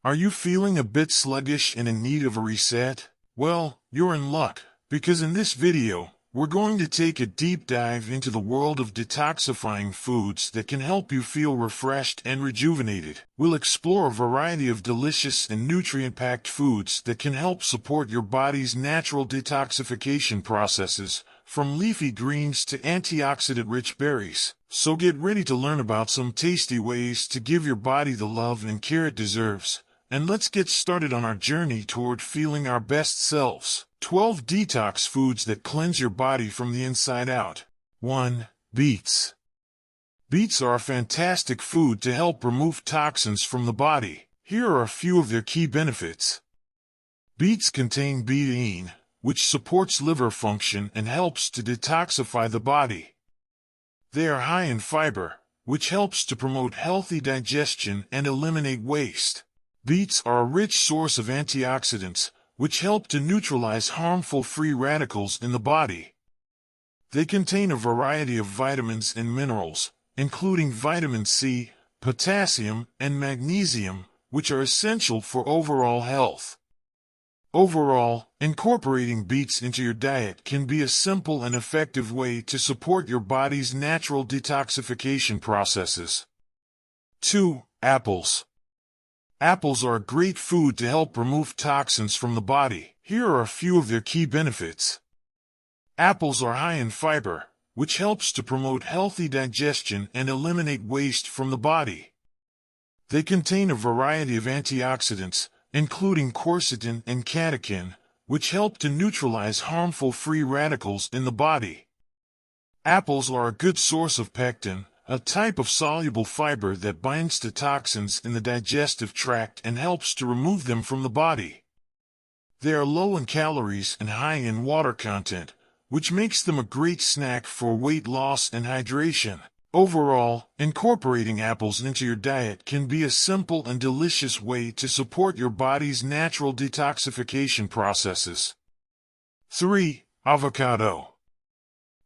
Are you feeling a bit sluggish and in need of a reset? Well, you're in luck, because in this video, we're going to take a deep dive into the world of detoxifying foods that can help you feel refreshed and rejuvenated. We'll explore a variety of delicious and nutrient-packed foods that can help support your body's natural detoxification processes, from leafy greens to antioxidant-rich berries. So get ready to learn about some tasty ways to give your body the love and care it deserves. And let's get started on our journey toward feeling our best selves. 12 detox foods that cleanse your body from the inside out. 1. Beets. Beets are a fantastic food to help remove toxins from the body. Here are a few of their key benefits. Beets contain betaine, which supports liver function and helps to detoxify the body. They are high in fiber, which helps to promote healthy digestion and eliminate waste. Beets are a rich source of antioxidants, which help to neutralize harmful free radicals in the body. They contain a variety of vitamins and minerals, including vitamin C, potassium, and magnesium, which are essential for overall health. Overall, incorporating beets into your diet can be a simple and effective way to support your body's natural detoxification processes. 2. Apples. Apples are a great food to help remove toxins from the body. Here are a few of their key benefits. Apples are high in fiber, which helps to promote healthy digestion and eliminate waste from the body. They contain a variety of antioxidants, including quercetin and catechin, which help to neutralize harmful free radicals in the body. Apples are a good source of pectin, a type of soluble fiber that binds to toxins in the digestive tract and helps to remove them from the body. They are low in calories and high in water content, which makes them a great snack for weight loss and hydration. Overall, incorporating apples into your diet can be a simple and delicious way to support your body's natural detoxification processes. 3. Avocado.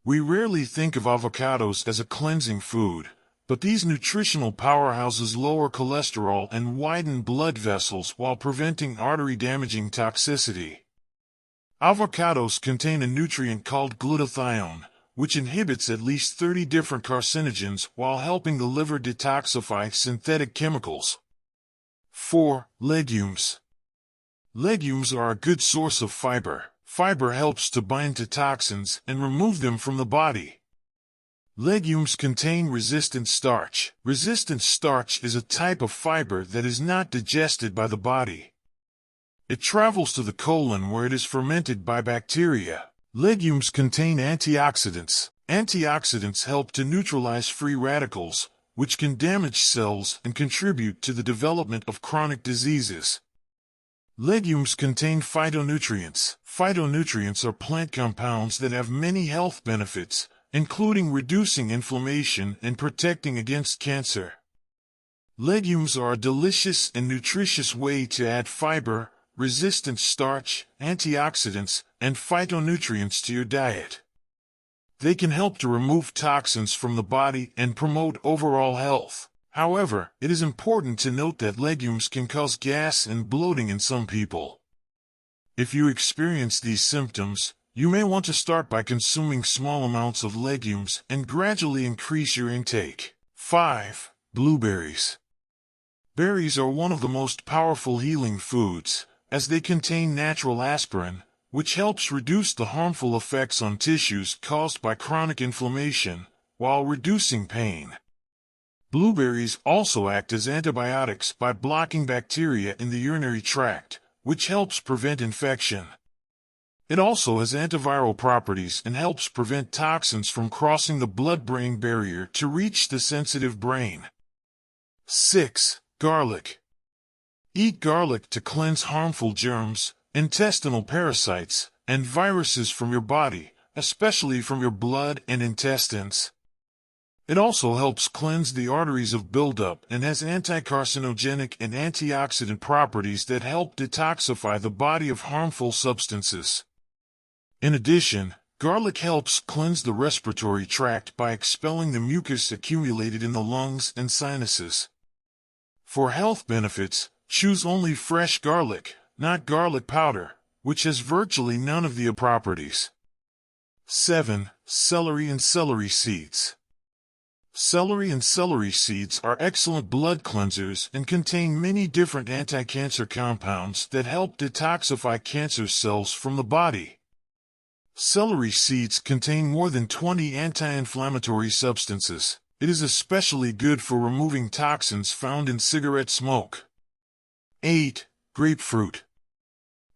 We rarely think of avocados as a cleansing food, but these nutritional powerhouses lower cholesterol and widen blood vessels while preventing artery-damaging toxicity. Avocados contain a nutrient called glutathione, which inhibits at least 30 different carcinogens while helping the liver detoxify synthetic chemicals. 4. Legumes. Legumes are a good source of fiber. Fiber helps to bind to toxins and remove them from the body. Legumes contain resistant starch. Resistant starch is a type of fiber that is not digested by the body. It travels to the colon where it is fermented by bacteria. Legumes contain antioxidants. Antioxidants help to neutralize free radicals, which can damage cells and contribute to the development of chronic diseases. Legumes contain phytonutrients. Phytonutrients are plant compounds that have many health benefits, including reducing inflammation and protecting against cancer. Legumes are a delicious and nutritious way to add fiber, resistant starch, antioxidants, and phytonutrients to your diet. They can help to remove toxins from the body and promote overall health. However, it is important to note that legumes can cause gas and bloating in some people. If you experience these symptoms, you may want to start by consuming small amounts of legumes and gradually increase your intake. 5. Blueberries. Berries are one of the most powerful healing foods, as they contain natural aspirin, which helps reduce the harmful effects on tissues caused by chronic inflammation, while reducing pain. Blueberries also act as antibiotics by blocking bacteria in the urinary tract, which helps prevent infection. It also has antiviral properties and helps prevent toxins from crossing the blood-brain barrier to reach the sensitive brain. 6. Garlic. Eat garlic to cleanse harmful germs, intestinal parasites, and viruses from your body, especially from your blood and intestines. It also helps cleanse the arteries of buildup and has anti-carcinogenic and antioxidant properties that help detoxify the body of harmful substances. In addition, garlic helps cleanse the respiratory tract by expelling the mucus accumulated in the lungs and sinuses. For health benefits, Choose only fresh garlic, not garlic powder, which has virtually none of the properties. 7. Celery and celery seeds. Celery and celery seeds are excellent blood cleansers and contain many different anti-cancer compounds that help detoxify cancer cells from the body. Celery seeds contain more than 20 anti-inflammatory substances. It is especially good for removing toxins found in cigarette smoke. 8. Grapefruit.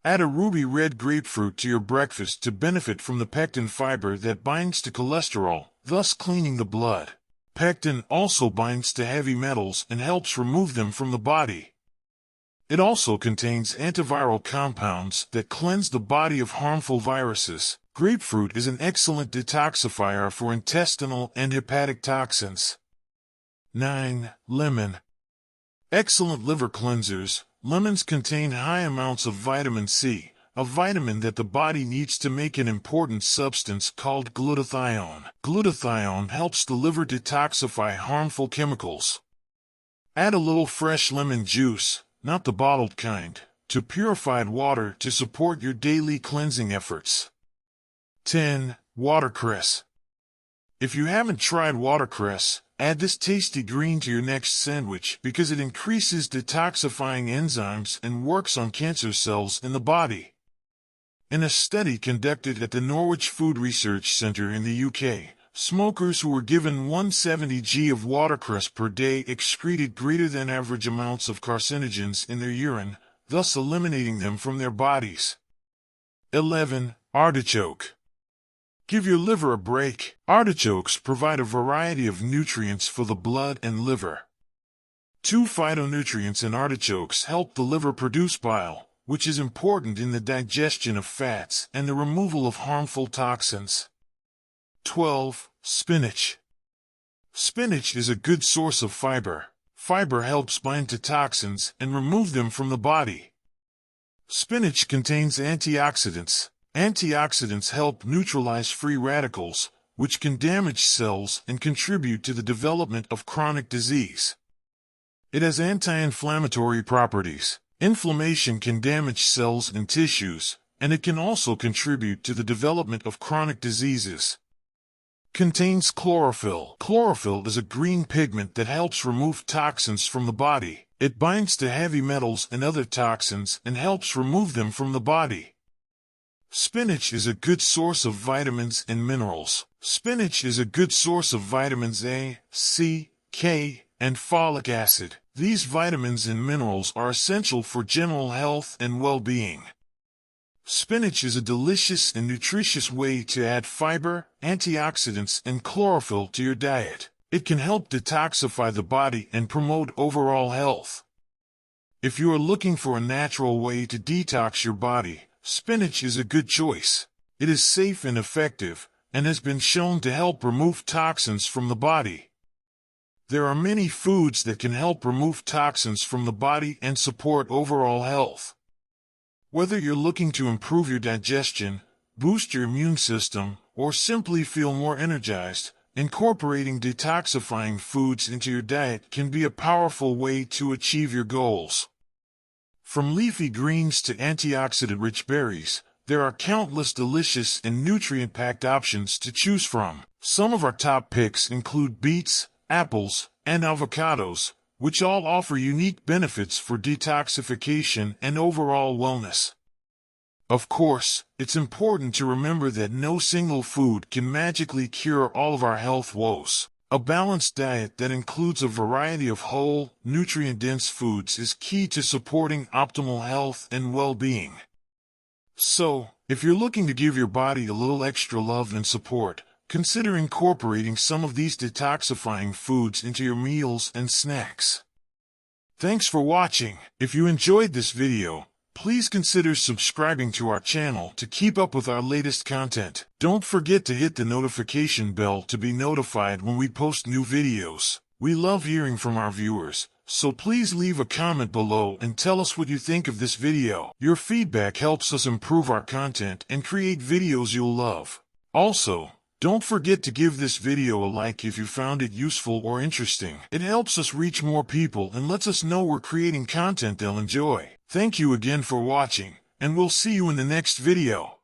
Add a ruby red grapefruit to your breakfast to benefit from the pectin fiber that binds to cholesterol, thus cleaning the blood. Pectin also binds to heavy metals and helps remove them from the body. It also contains antiviral compounds that cleanse the body of harmful viruses. Grapefruit is an excellent detoxifier for intestinal and hepatic toxins. 9. Lemon. Excellent liver cleansers. Lemons contain high amounts of vitamin C, a vitamin that the body needs to make an important substance called glutathione. Glutathione helps the liver detoxify harmful chemicals. Add a little fresh lemon juice, not the bottled kind, to purified water to support your daily cleansing efforts. 10. Watercress. If you haven't tried watercress, add this tasty green to your next sandwich because it increases detoxifying enzymes and works on cancer cells in the body. In a study conducted at the Norwich Food Research Centre in the UK, smokers who were given 170 g of watercress per day excreted greater than average amounts of carcinogens in their urine, thus eliminating them from their bodies. 11. Artichoke. Give your liver a break. Artichokes provide a variety of nutrients for the blood and liver. 2 phytonutrients in artichokes help the liver produce bile, which is important in the digestion of fats and the removal of harmful toxins. 12. Spinach. Spinach is a good source of fiber. Fiber helps bind to toxins and remove them from the body. Spinach contains antioxidants. Antioxidants help neutralize free radicals, which can damage cells and contribute to the development of chronic disease. It has anti-inflammatory properties. Inflammation can damage cells and tissues, and it can also contribute to the development of chronic diseases. Contains chlorophyll. Chlorophyll is a green pigment that helps remove toxins from the body. It binds to heavy metals and other toxins and helps remove them from the body. Spinach is a good source of vitamins and minerals. Spinach is a good source of vitamins A, C, K, and folic acid. These vitamins and minerals are essential for general health and well-being. Spinach is a delicious and nutritious way to add fiber, antioxidants, and chlorophyll to your diet. It can help detoxify the body and promote overall health. If you are looking for a natural way to detox your body, spinach is a good choice. It is safe and effective, and has been shown to help remove toxins from the body. There are many foods that can help remove toxins from the body and support overall health. Whether you're looking to improve your digestion, boost your immune system, or simply feel more energized, incorporating detoxifying foods into your diet can be a powerful way to achieve your goals. From leafy greens to antioxidant-rich berries, there are countless delicious and nutrient-packed options to choose from. Some of our top picks include beets, apples, and avocados, which all offer unique benefits for detoxification and overall wellness. Of course, it's important to remember that no single food can magically cure all of our health woes. A balanced diet that includes a variety of whole, nutrient-dense foods is key to supporting optimal health and well-being. So, if you're looking to give your body a little extra love and support, consider incorporating some of these detoxifying foods into your meals and snacks. Thanks for watching. If you enjoyed this video, please consider subscribing to our channel to keep up with our latest content. Don't forget to hit the notification bell to be notified when we post new videos. We love hearing from our viewers, so please leave a comment below and tell us what you think of this video. Your feedback helps us improve our content and create videos you'll love. Also, Don't forget to give this video a like if you found it useful or interesting. It helps us reach more people and lets us know we're creating content they'll enjoy. Thank you again for watching, and we'll see you in the next video.